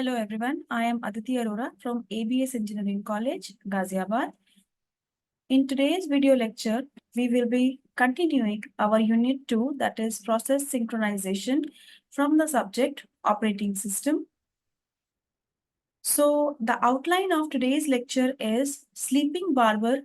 Hello everyone, I am Aditi Arora from ABES Engineering College, Ghaziabad. In today's video lecture, we will be continuing our Unit 2, that is Process Synchronization, from the subject Operating System. So the outline of today's lecture is Sleeping Barber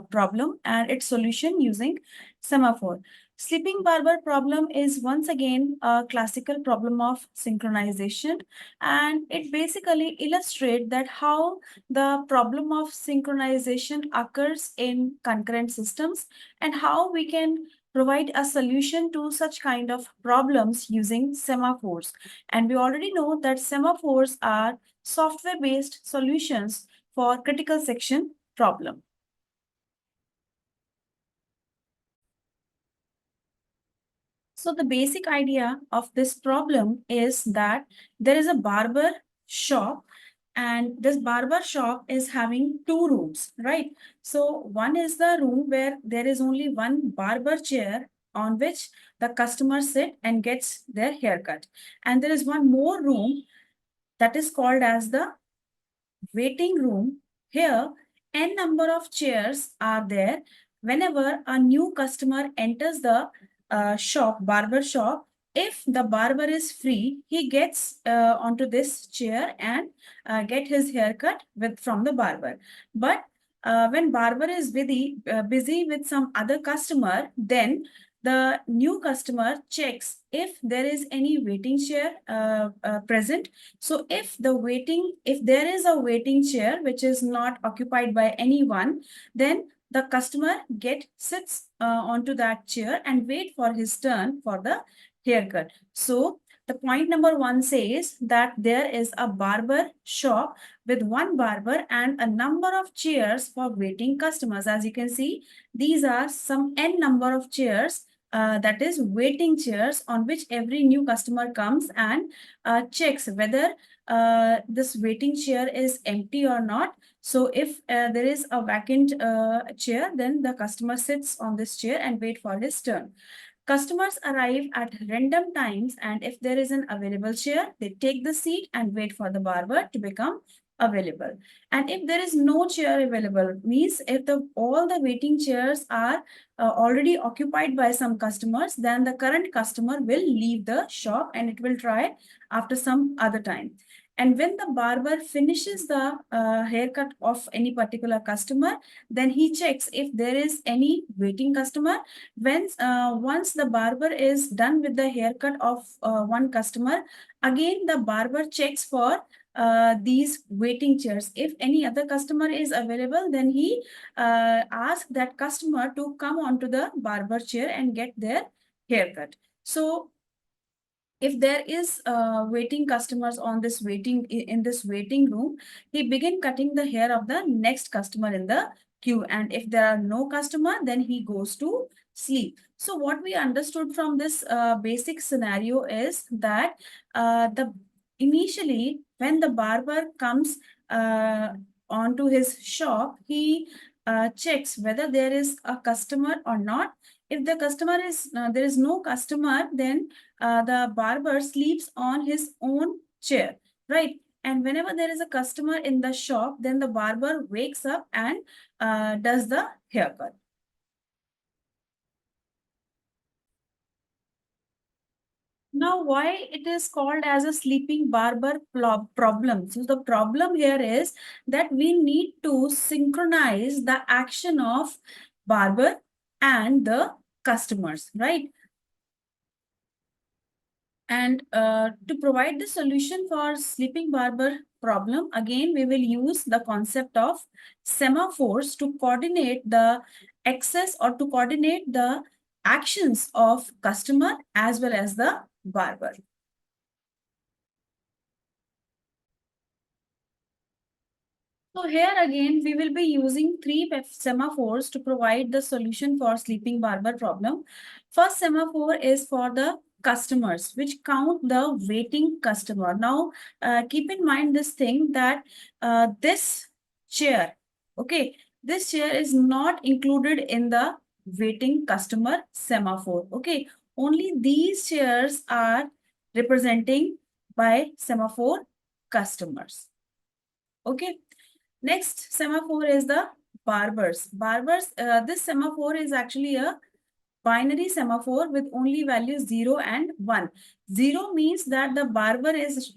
problem and its solution using semaphore. Sleeping Barber problem is once again a classical problem of synchronization, and it basically illustrates that how the problem of synchronization occurs in concurrent systems and how we can provide a solution to such kind of problems using semaphores. And we already know that semaphores are software-based solutions for critical section problem. So the basic idea of this problem is that there is a barber shop, and this barber shop is having two rooms, right? So one is the room where there is only one barber chair on which the customer sit and gets their haircut. And there is one more room that is called as the waiting room. Here, n number of chairs are there. Whenever a new customer enters the barber shop, if the barber is free, he gets onto this chair and get his haircut from the barber. But when barber is busy with some other customer, then the new customer checks if there is any waiting chair present. So if there is a waiting chair which is not occupied by anyone, then the customer sits onto that chair and wait for his turn for the haircut. So the point number 1 says that there is a barber shop with one barber and a number of chairs for waiting customers. As you can see, these are some n number of chairs, that is waiting chairs, on which every new customer comes and checks whether this waiting chair is empty or not. So if there is a vacant chair, then the customer sits on this chair and wait for his turn. Customers arrive at random times, and if there is an available chair, they take the seat and wait for the barber to become available. And if there is no chair available, means if all the waiting chairs are already occupied by some customers, then the current customer will leave the shop and it will try after some other time. And when the barber finishes the haircut of any particular customer, then he checks if there is any waiting customer. Once the barber is done with the haircut of one customer, again the barber checks for these waiting chairs. If any other customer is available, then he asks that customer to come onto the barber chair and get their haircut. So if there is waiting customers on this waiting room, he begin cutting the hair of the next customer in the queue. And if there are no customer, then he goes to sleep. So what we understood from this basic scenario is that initially when the barber comes onto his shop, he checks whether there is a customer or not. If the customer is there is no customer, then the barber sleeps on his own chair, right? And whenever there is a customer in the shop, then the barber wakes up and does the haircut. Now, why it is called as a sleeping barber problem? So the problem here is that we need to synchronize the action of barber and the customers, right? And to provide the solution for sleeping barber problem, again, we will use the concept of semaphores to coordinate the access or to coordinate the actions of customer as well as the barber. So here again, we will be using three semaphores to provide the solution for sleeping barber problem. First semaphore is for the customers, which count the waiting customer. Now, keep in mind this thing that this chair, okay, this chair is not included in the waiting customer semaphore, okay. Only these chairs are representing by semaphore customers. Okay. Next semaphore is the barbers. This semaphore is actually a binary semaphore with only values 0 and 1. 0 means that the barber is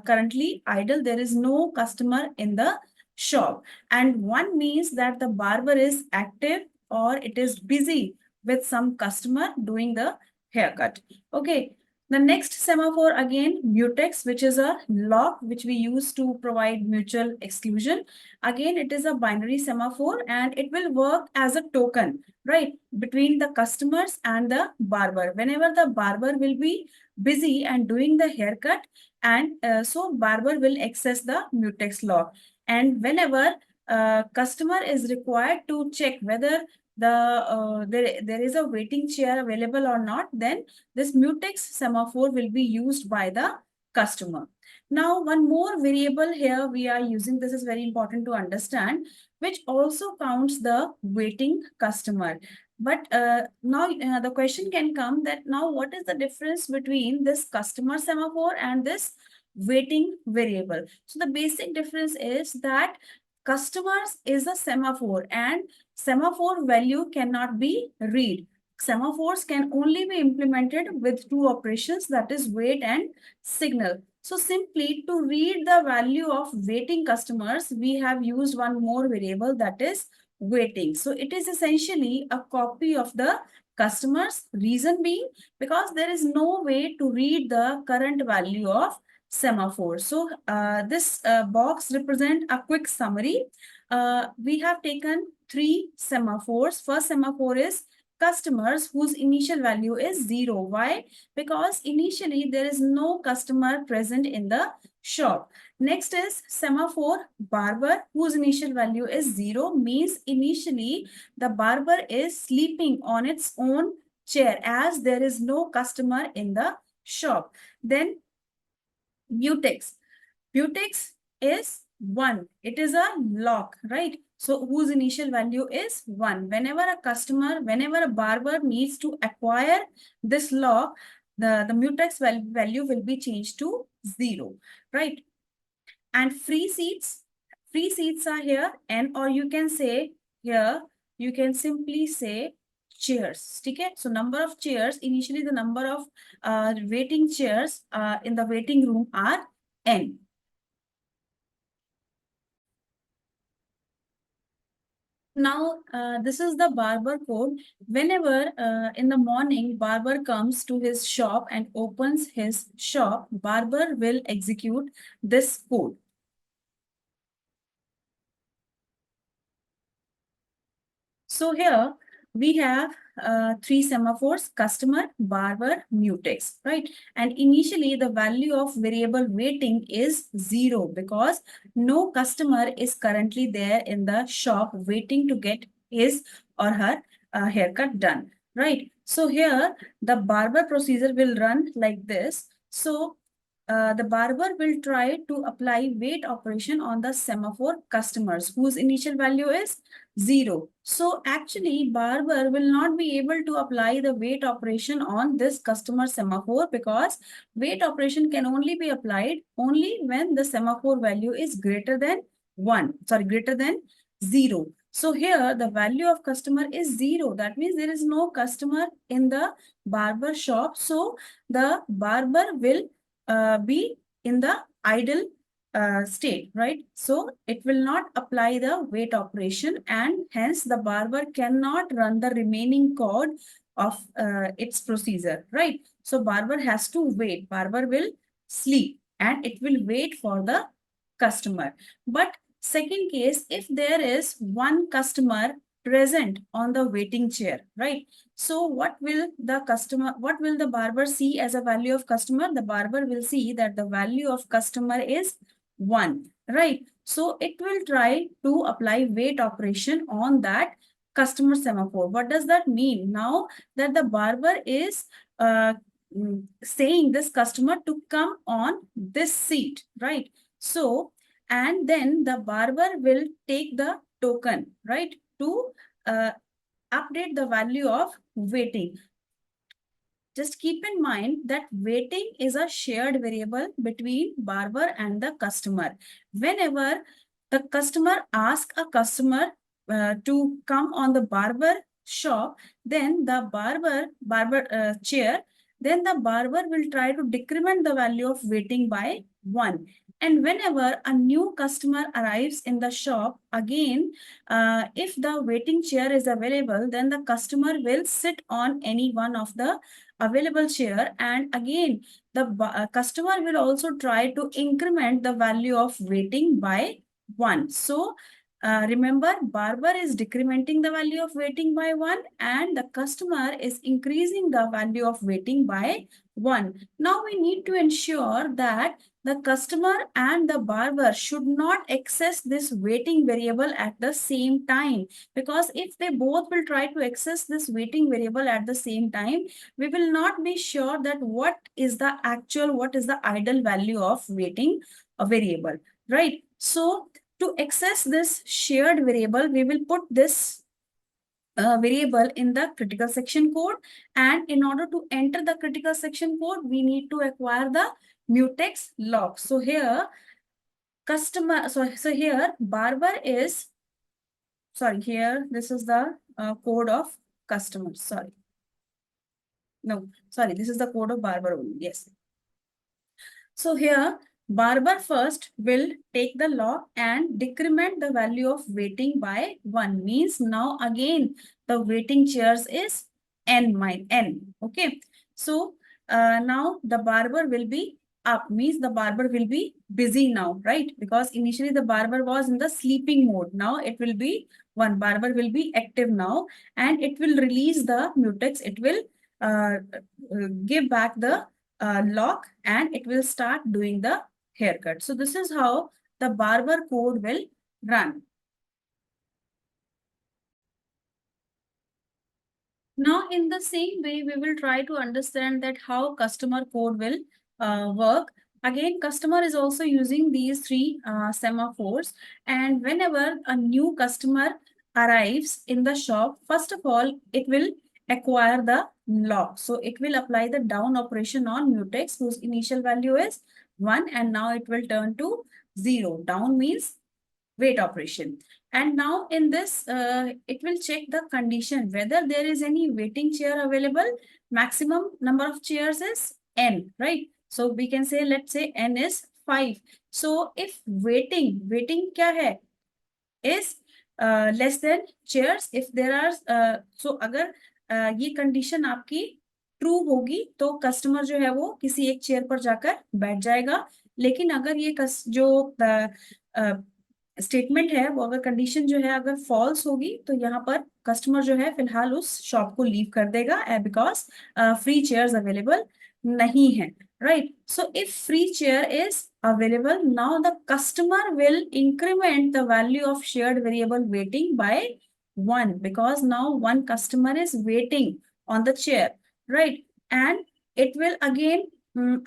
currently idle. There is no customer in the shop. And 1 means that the barber is active or it is busy with some customer doing the haircut. Okay. The next semaphore again, mutex, which is a lock which we use to provide mutual exclusion. Again, it is a binary semaphore and it will work as a token, right, between the customers and the barber. Whenever the barber will be busy and doing the haircut, and so barber will access the mutex lock. And whenever customer is required to check whether there is a waiting chair available or not, then this mutex semaphore will be used by the customer. Now, one more variable here we are using, this is very important to understand, which also counts the waiting customer. But now the question can come that now what is the difference between this customer semaphore and this waiting variable? So the basic difference is that customers is a semaphore and semaphore value cannot be read. Semaphores can only be implemented with two operations, that is wait and signal. So simply to read the value of waiting customers, we have used one more variable, that is waiting. So it is essentially a copy of the customers. Reason being, because there is no way to read the current value of semaphore. So this box represent a quick summary. We have taken three semaphores. First semaphore is customers whose initial value is 0. Why? Because initially there is no customer present in the shop. Next is semaphore barber, whose initial value is 0, means initially the barber is sleeping on its own chair as there is no customer in the shop. Then mutex. Mutex is 1. It is a lock, right? So whose initial value is 1. Whenever a barber needs to acquire this lock, the mutex value will be changed to 0, right? And free seats are here, and or you can say here, you can simply say chairs. Okay? So number of chairs, initially the number of waiting chairs in the waiting room are n. Now, this is the barber code. Whenever in the morning, barber comes to his shop and opens his shop, barber will execute this code. So here we have three semaphores: customer, barber, mutex, right? And initially the value of variable waiting is 0 because no customer is currently there in the shop waiting to get his or her haircut done, right? So here the barber procedure will run like this. So the barber will try to apply wait operation on the semaphore customers whose initial value is 0. So actually, barber will not be able to apply the wait operation on this customer semaphore because wait operation can only be applied only when the semaphore value is greater than 0. So here the value of customer is 0. That means there is no customer in the barber shop. So the barber will be in the idle state, right? So it will not apply the wait operation and hence the barber cannot run the remaining code of its procedure, right? So barber has to wait. Barber will sleep and it will wait for the customer. But second case, if there is one customer present on the waiting chair, right? So what will the barber see as a value of customer? The barber will see that the value of customer is 1, right? So it will try to apply wait operation on that customer semaphore. What does that mean? Now that the barber is saying this customer to come on this seat, right? So, and then the barber will take the token, right, to update the value of waiting. just keep in mind that waiting is a shared variable between Barber and the customer. Whenever the customer asks a customer to come on the barber shop, then the barber chair, then the barber will try to decrement the value of waiting by 1. And whenever a new customer arrives in the shop, again, if the waiting chair is available, then the customer will sit on any one of the available chair, and again the customer will also try to increment the value of waiting by 1. So remember, barber is decrementing the value of waiting by 1 and the customer is increasing the value of waiting by 1. Now we need to ensure that the customer and the barber should not access this waiting variable at the same time, because if they both will try to access this waiting variable at the same time, we will not be sure that what is the ideal value of waiting a variable, right? So to access this shared variable, we will put this variable in the critical section code. And in order to enter the critical section code, we need to acquire the mutex lock. So here here barber is, sorry, here this is the code of customer. Sorry. No, sorry, this is the code of barber only. Yes. So here, barber first will take the log and decrement the value of waiting by 1. Means now again, the waiting chairs is n minus n. Okay. So now the barber will be up. Means the barber will be busy now, right? Because initially the barber was in the sleeping mode. Now it will be 1. Barber will be active now and it will release the mutex. It will give back the lock and it will start doing the haircut. So this is how the barber code will run. Now, in the same way, we will try to understand that how customer code will work. Again, customer is also using these three semaphores. And whenever a new customer arrives in the shop, first of all, it will acquire the lock. So it will apply the down operation on mutex, whose initial value is 1, and now it will turn to 0. Down means wait operation. And now in this, it will check the condition, whether there is any waiting chair available. Maximum number of chairs is n, right? So we can say, let's say n is 5. So if waiting kya hai? Is less than chairs. If there are, so अगर ये condition आपकी true होगी तो customer जो है वो किसी एक chair पर जाकर बैठ जाएगा. लेकिन अगर ये जो स्टेटमेंट है वो, अगर कंडीशन जो है अगर फॉल्स होगी, तो यहाँ पर कस्टमर जो है फिलहाल उस शॉप को लीव कर देगा, बिकॉज फ्री चेयर्स अवेलेबल नहीं है, right? So if free chair is available, now the customer will increment the value of shared variable waiting by 1, because now one customer is waiting on the chair, right? And it will again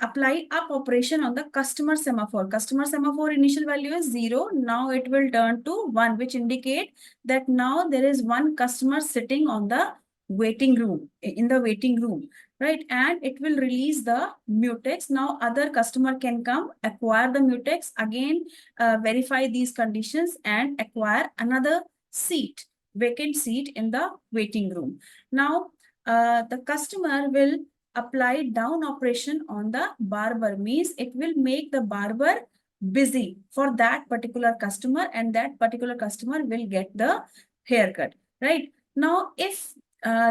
apply up operation on the customer semaphore. Customer semaphore initial value is 0. Now it will turn to 1, which indicate that now there is one customer sitting on the waiting room, in the waiting room, right? And it will release the mutex. Now other customer can come, acquire the mutex, again verify these conditions and acquire another seat, vacant seat in the waiting room. Now the customer will apply down operation on the barber, means it will make the barber busy for that particular customer, and that particular customer will get the haircut, right? Now, if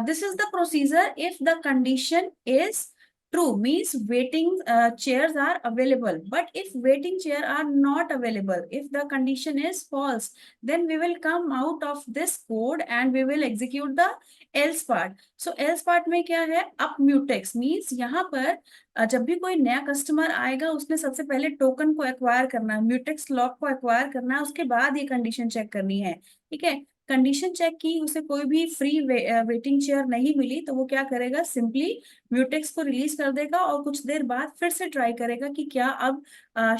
this is the procedure, if the condition is true, means waiting chairs are available. But if waiting chair are not available, if the condition is false, then we will come out of this code and we will execute the else part. So else part में क्या है? Up mutex means यहाँ पर जब भी कोई नया customer आएगा, उसने सबसे पहले टोकन को एक्वायर करना है, म्यूटेक्स लॉक को एक्वायर करना है, उसके बाद ये कंडीशन चेक करनी है, ठीक है? कंडीशन चेक की, उसे कोई भी फ्री वेटिंग चेयर नहीं मिली, तो वो क्या करेगा? सिंपली म्यूटेक्स को रिलीज कर देगा और कुछ देर बाद फिर से ट्राई करेगा कि क्या अब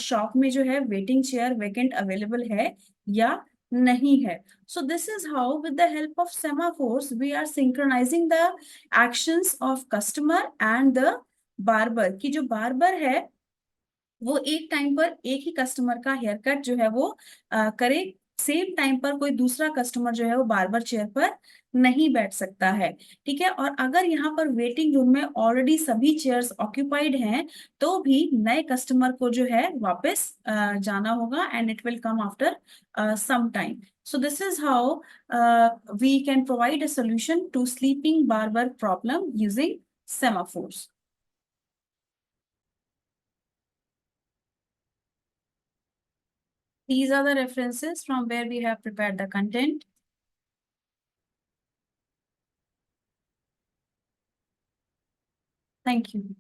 शॉप में जो है वेटिंग चेयर वेकेंट अवेलेबल है या नहीं है. So this is how with the help of semaphores we are synchronizing the actions of customer and the barber. कि जो barber है वो एक टाइम पर एक ही कस्टमर का हेयर कट जो है वो करे, सेम टाइम पर कोई दूसरा कस्टमर जो है वो बार्बर चेयर पर नहीं बैठ सकता है. ठीक है. और अगर यहाँ पर वेटिंग रूम में ऑलरेडी सभी चेयर्स ऑक्यूपाइड हैं तो भी नए कस्टमर को जो है वापस जाना होगा and it will come after some time. So this is how we can provide a solution to sleeping barber problem using semaphores. These are the references from where we have prepared the content. Thank you.